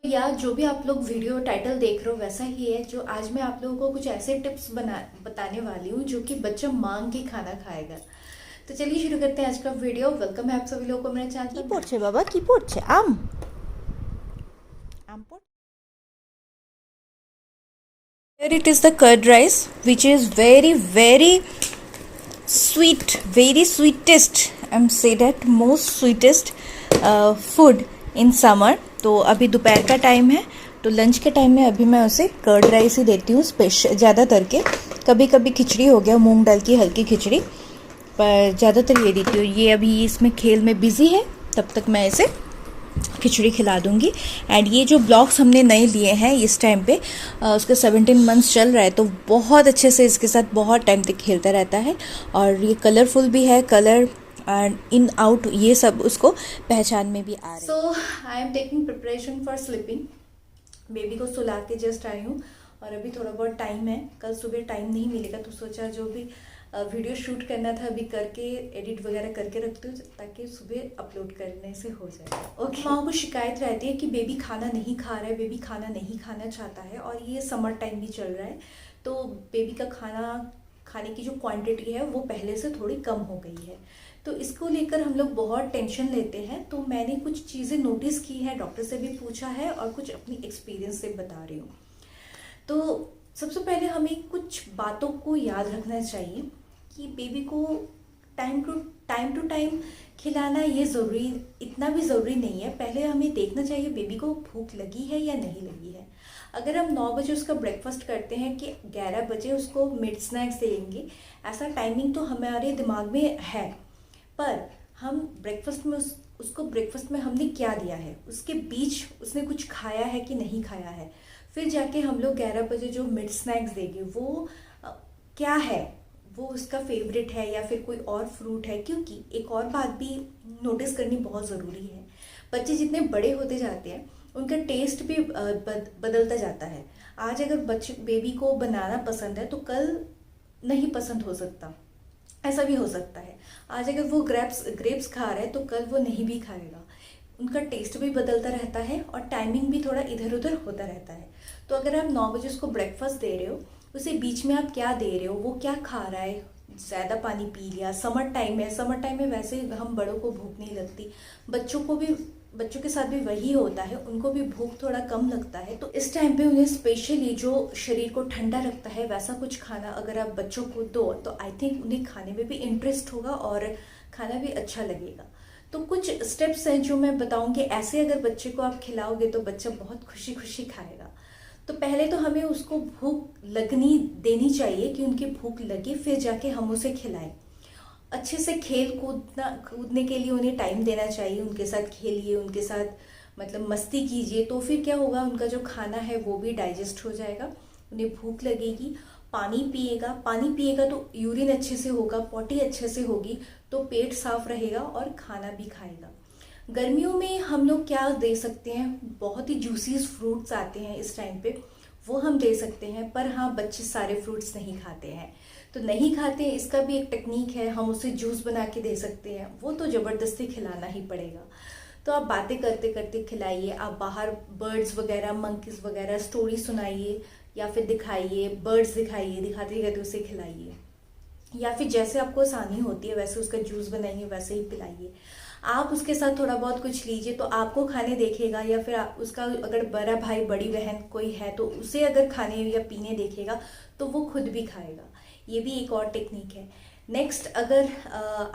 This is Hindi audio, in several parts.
या जो भी आप लोग वीडियो टाइटल देख रहे हो वैसा ही है। जो आज मैं आप लोगों को कुछ ऐसे टिप्स बताने वाली हूँ जो कि बच्चा मांग के खाना खाएगा। तो चलिए शुरू करते हैं आज का वीडियो। वेलकम है आप सभी लोगों को मेरे चैनल কি पर। পড়ছে বাবা? কি পড়ছে? আম? আম পড় Here it is the curd rice, which is very sweet, very sweetest. I'm say that most sweetest food in summer. तो अभी दोपहर का टाइम है, तो लंच के टाइम में अभी मैं उसे कर्ड राइस ही देती हूँ स्पेशल, ज़्यादातर के। कभी कभी खिचड़ी हो गया, मूंग दाल की हल्की खिचड़ी, पर ज़्यादातर ये देती हूँ। ये अभी इसमें खेल में बिजी है, तब तक मैं इसे खिचड़ी खिला दूंगी। एंड ये जो ब्लॉक्स हमने नए लिए हैं इस टाइम पे, उसका 17 मंथ्स चल रहा है, तो बहुत अच्छे से इसके साथ बहुत टाइम तक खेलता रहता है। और ये कलरफुल भी है, कलर एंड इन आउट ये सब उसको पहचान में भी आ रहे हैं। So I am taking preparation for sleeping. Baby को सुला के जस्ट आई हूँ और अभी थोड़ा बहुत टाइम है। कल सुबह टाइम नहीं मिलेगा तो सोचा जो भी वीडियो शूट करना था अभी करके एडिट वगैरह करके रखती हूँ ताकि सुबह अपलोड करने से हो जाए। ओके। माँ को शिकायत रहती है कि बेबी खाना नहीं खा रहा है, बेबी खाना नहीं खाना चाहता है, और ये समर टाइम भी चल रहा है तो बेबी का खाना खाने की जो क्वांटिटी है वो पहले से थोड़ी कम हो गई है। तो इसको लेकर हम लोग बहुत टेंशन लेते हैं। तो मैंने कुछ चीज़ें नोटिस की है, डॉक्टर से भी पूछा है और कुछ अपनी एक्सपीरियंस से बता रही हूँ। तो सबसे पहले हमें कुछ बातों को याद रखना चाहिए कि बेबी को टाइम टू टाइम खिलाना ये ज़रूरी, इतना भी ज़रूरी नहीं है। पहले हमें देखना चाहिए बेबी को भूख लगी है या नहीं लगी है। अगर हम 9 बजे उसका ब्रेकफास्ट करते हैं कि 11 बजे उसको मिड स्नैक्स देंगे, ऐसा टाइमिंग तो हमारे दिमाग में है, पर हम ब्रेकफास्ट में उसको ब्रेकफास्ट में हमने क्या दिया है, उसके बीच उसने कुछ खाया है कि नहीं खाया है, फिर जाके हम लोग 11 बजे जो मिड स्नैक्स देंगे वो क्या है, वो उसका फेवरेट है या फिर कोई और फ्रूट है। क्योंकि एक और बात भी नोटिस करनी बहुत ज़रूरी है, बच्चे जितने बड़े होते जाते हैं उनका टेस्ट भी बदलता जाता है। आज अगर बच्चे बेबी को बनाना पसंद है तो कल नहीं पसंद हो सकता, ऐसा भी हो सकता है। आज अगर वो ग्रेप्स खा रहा है तो कल वो नहीं भी खाएगा। उनका टेस्ट भी बदलता रहता है और टाइमिंग भी थोड़ा इधर उधर होता रहता है। तो अगर आप 9 बजे उसको ब्रेकफास्ट दे रहे हो, उसे बीच में आप क्या दे रहे हो, वो क्या खा रहा है, ज़्यादा पानी पी लिया, समर टाइम है, समर टाइम में वैसे हम बड़ों को भूख नहीं लगती, बच्चों के साथ भी वही होता है, उनको भी भूख थोड़ा कम लगता है। तो इस टाइम पे उन्हें स्पेशली जो शरीर को ठंडा रखता है वैसा कुछ खाना अगर आप बच्चों को दो तो आई थिंक उन्हें खाने में भी इंटरेस्ट होगा और खाना भी अच्छा लगेगा। तो कुछ स्टेप्स हैं जो मैं बताऊंगी, ऐसे अगर बच्चे को आप खिलाओगे तो बच्चा बहुत खुशी खुशी खाएगा। तो पहले तो हमें उसको भूख लगनी देनी चाहिए कि उनकी भूख लगे, फिर जाके हम उसे खिलाएं। अच्छे से कूदने के लिए उन्हें टाइम देना चाहिए, उनके साथ खेलिए, उनके साथ मतलब मस्ती कीजिए। तो फिर क्या होगा, उनका जो खाना है वो भी डाइजेस्ट हो जाएगा, उन्हें भूख लगेगी। पानी पिएगा तो यूरिन अच्छे से होगा, पॉटी अच्छे से होगी, तो पेट साफ रहेगा और खाना भी खाएगा। गर्मियों में हम लोग क्या दे सकते हैं, बहुत ही जूसी फ्रूट्स आते हैं इस टाइम पे, वो हम दे सकते हैं। पर हाँ, बच्चे सारे फ्रूट्स नहीं खाते हैं, तो नहीं खाते हैं, इसका भी एक टेक्निक है, हम उसे जूस बना के दे सकते हैं। वो तो ज़बरदस्ती खिलाना ही पड़ेगा। तो आप बातें करते करते खिलाइए, आप बाहर बर्ड्स वगैरह, मंकीज वगैरह स्टोरी सुनाइए या फिर दिखाइए, बर्ड्स दिखाइए, दिखाते दिखाते उसे खिलाइए, या फिर जैसे आपको आसानी होती है वैसे उसका जूस बनाइए, वैसे ही पिलाइए। आप उसके साथ थोड़ा बहुत कुछ लीजिए तो आपको खाने देखेगा, या फिर उसका अगर बड़ा भाई बड़ी बहन कोई है तो उसे अगर खाने या पीने देखेगा तो वो खुद भी खाएगा। ये भी एक और टेक्निक है। नेक्स्ट, अगर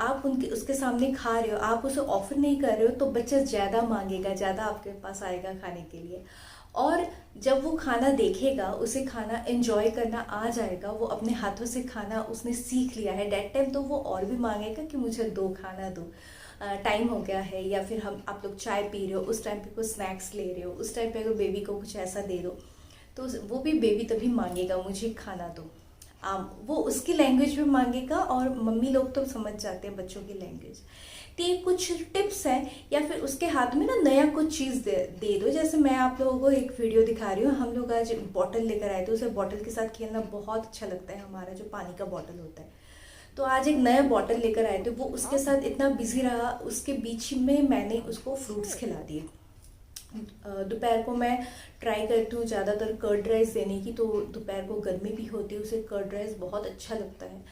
आप उनके उसके सामने खा रहे हो, आप उसे ऑफर नहीं कर रहे हो, तो बच्चा ज़्यादा मांगेगा, ज़्यादा आपके पास आएगा खाने के लिए। और जब वो खाना देखेगा, उसे खाना एंजॉय करना आ जाएगा, वो अपने हाथों से खाना उसने सीख लिया है, डेट टाइम तो वो और भी मांगेगा कि मुझे दो, खाना दो, टाइम हो गया है। या फिर आप लोग चाय पी रहे हो, उस टाइम पे कुछ स्नैक्स ले रहे हो, उस टाइम पे अगर बेबी को कुछ ऐसा दे दो तो वो भी बेबी तभी मांगेगा मुझे खाना दो। वो उसकी लैंग्वेज में मांगेगा, और मम्मी लोग तो समझ जाते हैं बच्चों की लैंग्वेज। तो ये कुछ टिप्स हैं। या फिर उसके हाथ में ना नया कुछ चीज़ दे दो। जैसे मैं आप लोगों को एक वीडियो दिखा रही हूँ, हम लोग आज बॉटल लेकर आए थे, उसे बॉटल के साथ खेलना बहुत अच्छा लगता है, हमारा जो पानी का बॉटल होता है। तो आज एक नया बॉटल लेकर आए थे, वो उसके साथ इतना बिजी रहा, उसके बीच में मैंने उसको फ्रूट्स खिला दिए। दोपहर को मैं ट्राई करती हूँ ज़्यादातर कर्ड राइस देने की, तो दोपहर को गर्मी भी होती है, उसे कर्ड राइस बहुत अच्छा लगता है।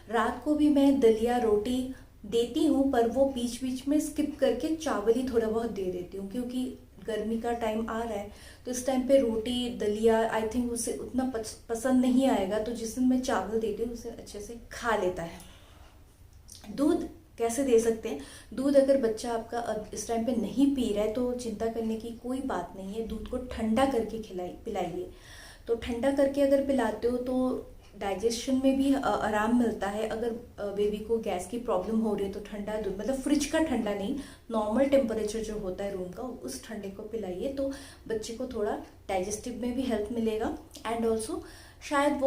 रात को भी मैं दलिया रोटी देती हूँ, पर वो बीच बीच में स्किप करके चावल ही थोड़ा बहुत दे देती हूँ, क्योंकि गर्मी का टाइम आ रहा है तो इस टाइम पे रोटी दलिया आई थिंक उसे उतना पसंद नहीं आएगा। तो जिस दिन मैं चावल देती हूँ उसे अच्छे से खा लेता है। दूध कैसे दे सकते हैं? दूध अगर बच्चा आपका इस टाइम पे नहीं पी रहा है तो चिंता करने की कोई बात नहीं है। दूध को ठंडा करके पिलाइए। तो ठंडा करके अगर पिलाते हो तो डाइजेशन में भी आराम मिलता है। अगर बेबी को गैस की प्रॉब्लम हो रही है तो ठंडा दूध, मतलब फ्रिज का ठंडा नहीं, नॉर्मल टेम्परेचर जो होता है रूम का, उस ठंडे को पिलाइए तो बच्चे को थोड़ा डाइजेस्टिव में भी हेल्प मिलेगा। एंड ऑल्सो शायद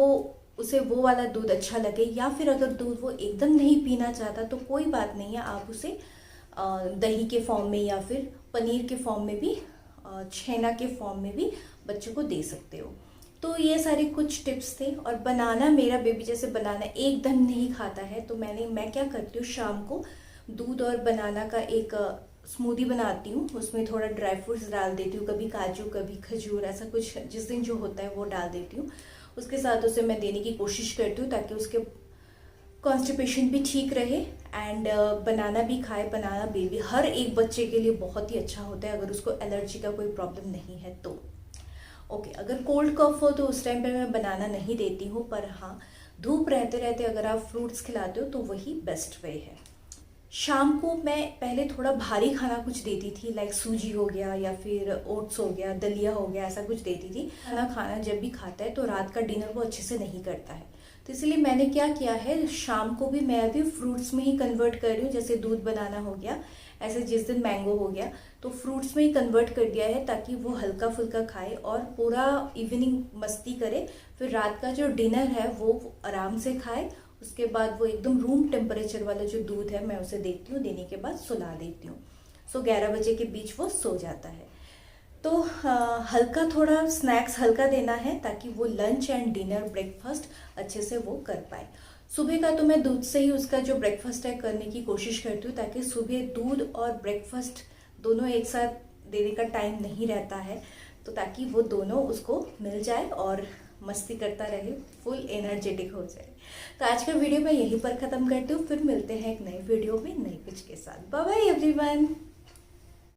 उसे वो वाला दूध अच्छा लगे, या फिर अगर दूध वो एकदम नहीं पीना चाहता तो कोई बात नहीं है, आप उसे दही के फॉर्म में या फिर पनीर के फॉर्म में भी, छेना के फॉर्म में भी बच्चे को दे सकते हो। तो ये सारे कुछ टिप्स थे। और बनाना, मेरा बेबी जैसे बनाना एकदम नहीं खाता है, तो मैं क्या करती हूँ, शाम को दूध और बनाना का एक स्मूदी बनाती हूँ। उसमें थोड़ा ड्राई फ्रूट्स डाल देती हूँ, कभी काजू कभी खजूर, ऐसा कुछ जिस दिन जो होता है वो डाल देती हूँ। उसके साथ उसे मैं देने की कोशिश करती हूँ ताकि उसके कॉन्स्टिपेशन भी ठीक रहे एंड बनाना भी खाए। बनाना बेबी हर एक बच्चे के लिए बहुत ही अच्छा होता है, अगर उसको एलर्जी का कोई प्रॉब्लम नहीं है तो। ओके, अगर कोल्ड कफ हो तो उस टाइम पे मैं बनाना नहीं देती हूँ, पर हाँ धूप रहते रहते अगर आप फ्रूट्स खिलाते हो तो वही बेस्ट वे है। शाम को मैं पहले थोड़ा भारी खाना कुछ देती थी, लाइक सूजी हो गया या फिर ओट्स हो गया, दलिया हो गया, ऐसा कुछ देती थी। खाना जब भी खाता है तो रात का डिनर वो अच्छे से नहीं करता है, तो इसलिए मैंने क्या किया है, शाम को भी मैं अभी फ्रूट्स में ही कन्वर्ट कर रही हूँ। जैसे दूध बनाना हो गया, ऐसे जिस दिन मैंगो हो गया तो फ्रूट्स में ही कन्वर्ट कर दिया है, ताकि वो हल्का फुल्का खाए और पूरा इवनिंग मस्ती करे। फिर रात का जो डिनर है वो आराम से खाए। उसके बाद वो एकदम रूम टेम्परेचर वाला जो दूध है मैं उसे देती हूँ, देने के बाद सुला देती हूँ। 11 बजे के बीच वो सो जाता है। तो हल्का थोड़ा स्नैक्स हल्का देना है ताकि वो लंच एंड डिनर ब्रेकफास्ट अच्छे से वो कर पाए। सुबह का तो मैं दूध से ही उसका जो ब्रेकफास्ट है करने की कोशिश करती हूँ, ताकि सुबह दूध और ब्रेकफास्ट दोनों एक साथ देने का टाइम नहीं रहता है, तो ताकि वो दोनों उसको मिल जाए और मस्ती करता रहे, फुल एनर्जेटिक हो जाए। तो आज का वीडियो मैं यहीं पर ख़त्म करती हूँ, फिर मिलते हैं एक नए वीडियो में नई पिच के साथ। Bye bye everyone.